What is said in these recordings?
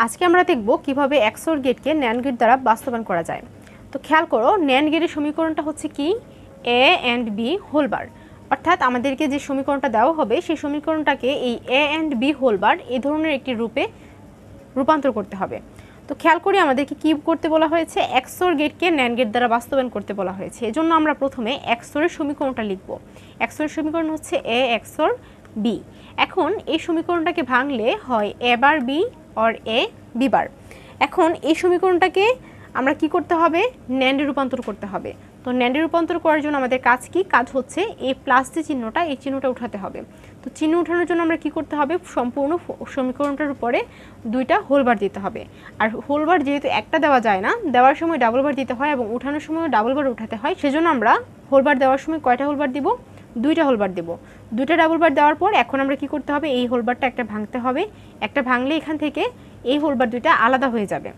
আজকে আমরা দেখব কিভাবে XOR গেটকে NAND গেট দ্বারা বাস্তবায়ন করা যায়। তো খেয়াল করো, NAND গেটের সমীকরণটা হচ্ছে কি A and B whole bar, অর্থাৎ আমাদেরকে যে সমীকরণটা দেওয়া হবে সেই সমীকরণটাকে এই A and B whole bar এই ধরনের একটি রূপে রূপান্তর করতে হবে। তো খেয়াল করি আমাদেরকে কি করতে বলা হয়েছে, XOR গেটকে NAND গেট দ্বারা বাস্তবায়ন করতে বলা হয়েছে। এজন্য আমরা প্রথমে XOR এর সমীকরণটা লিখব। XOR এর সমীকরণ হচ্ছে A XOR B। এখন এই সমীকরণটাকে ভাঙলে হয় A bar B or A B বার। এখন এই সমীকরণটাকে আমরা কি করতে হবে, NAND এ রূপান্তর করতে হবে। তো NAND এ রূপান্তর করার জন্য আমাদের কাজ কি, কাজ হচ্ছে এই প্লাস যে চিহ্নটা, এই চিহ্নটা উঠাতে হবে। তো চিহ্ন উঠানোর জন্য আমরা কি করতে হবে, সম্পূর্ণ সমীকরণটার উপরে দুইটা হোল বার দিতে হবে। আর হোল বার যেহেতু একটা দেওয়া যায় না, দেওয়ার সময় ডাবল বার দিতে হয় এবং উঠানোর সময় ডাবল বার উঠাতে হয়, সেজন্য আমরা হোল বার দেওয়ার সময় কয়টা হোল বার দিব, দুইটা হোল বার দেব। দুইটা ডাবল বার দেওয়ার পর এখন আমরা কি করতে হবে, এই হোল বারটা একটা ভাঙতে হবে। একটা ভাঙলে এখান থেকে এই হোল বার দুইটা আলাদা হয়ে যাবে।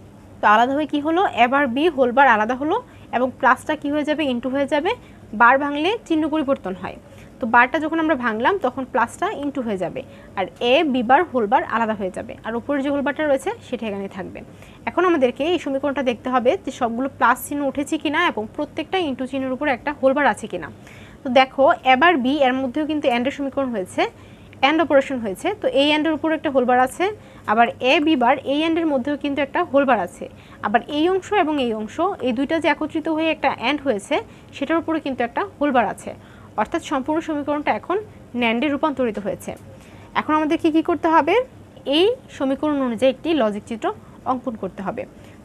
তো আলাদা হয়ে কি হলো, A bar B whole bar আলাদা হলো এবং প্লাসটা কি হয়ে যাবে, ইনটু হয়ে যাবে। বার ভাঙলে চিহ্ন পরিবর্তন হয়, তো বারটা যখন আমরা ভাঙলাম তখন প্লাসটা ইনটু হয়ে যাবে আর A B bar whole bar আলাদা হয়ে যাবে আর উপরে যে হোল বারটা রয়েছে সেটা এখানে থাকবে। এখন আমাদেরকে এই সমীকরণটা দেখতে হবে যে সবগুলো প্লাস চিহ্ন উঠেছে কিনা এবং প্রত্যেকটা ইনটু চিহ্নের উপরে একটা হোল বার আছে কিনা। তো দেখো A বার B এর মধ্যেও কিন্তু AND এর সমীকরণ হয়েছে, AND অপারেশন হয়েছে। তো এই AND এর উপর একটা হোল বার আছে, আবার A B বার এই AND এর মধ্যেও কিন্তু একটা হোল বার আছে। আবার এই অংশ এবং এই অংশ, এই দুইটা যে একত্রিত হয়ে একটা AND হয়েছে সেটার উপরে কিন্তু একটা হোল বার আছে। অর্থাৎ সম্পূর্ণ সমীকরণটা এখন NAND এ রূপান্তরিত হয়েছে। এখন আমাদেরকে কি করতে হবে, এই সমীকরণ অনুযায়ী একটি লজিক চিত্র অঙ্কন করতে হবে।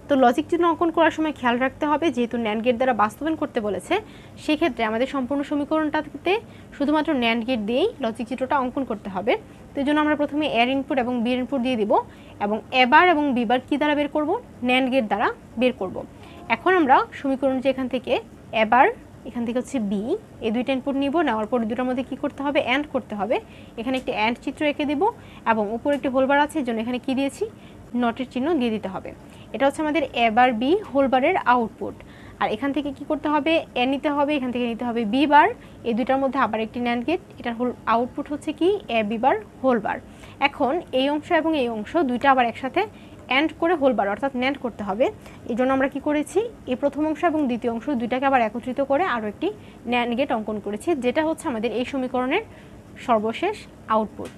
তো লজিক চিত্র অঙ্কন করার সময় খেয়াল রাখতে হবে, যেহেতু NAND গেট দ্বারা বাস্তবায়ন করতে বলেছে, সেক্ষেত্রে আমাদের সম্পূর্ণ সমীকরণটাতে শুধুমাত্র NAND গেট দিয়েই লজিক চিত্রটা অঙ্কন করতে হবে। তো এই জন্য আমরা প্রথমে A এর ইনপুট এবং B এর ইনপুট দিয়ে দিব এবং A বার এবং B বার কী দ্বারা বের করব, NAND গেট দ্বারা বের করব। এখন আমরা সমীকরণ যে এখান থেকে A বার, এখান থেকে হচ্ছে B, এই দুইটা ইনপুট নিব, নেওয়ার পর দুটোর মধ্যে কি করতে হবে, AND করতে হবে। এখানে একটি AND চিত্র এঁকে দিব এবং উপরে একটি হোল বার আছে, এর জন্য এখানে কি দিয়েছি, নটের চিহ্ন দিয়ে দিতে হবে। এটা হচ্ছে আমাদের A বার B হোল বারের আউটপুট। আর এখান থেকে কি করতে হবে, A নিতে হবে, এখান থেকে নিতে হবে B বার, এই দুইটার মধ্যে আবার একটি NAND গেট, এটার হোল আউটপুট হচ্ছে কি A B bar whole bar. এখন এই অংশ এবং এই অংশ দুইটা আবার একসাথে AND করে হোল বার অর্থাৎ NAND করতে হবে। এই জন্য আমরা কি করেছি, এই প্রথম অংশ এবং দ্বিতীয় অংশ দুইটাকে আবার একত্রিত করে আরও একটি NAND গেট অঙ্কন করেছি, যেটা হচ্ছে আমাদের এই সমীকরণের সর্বশেষ আউটপুট।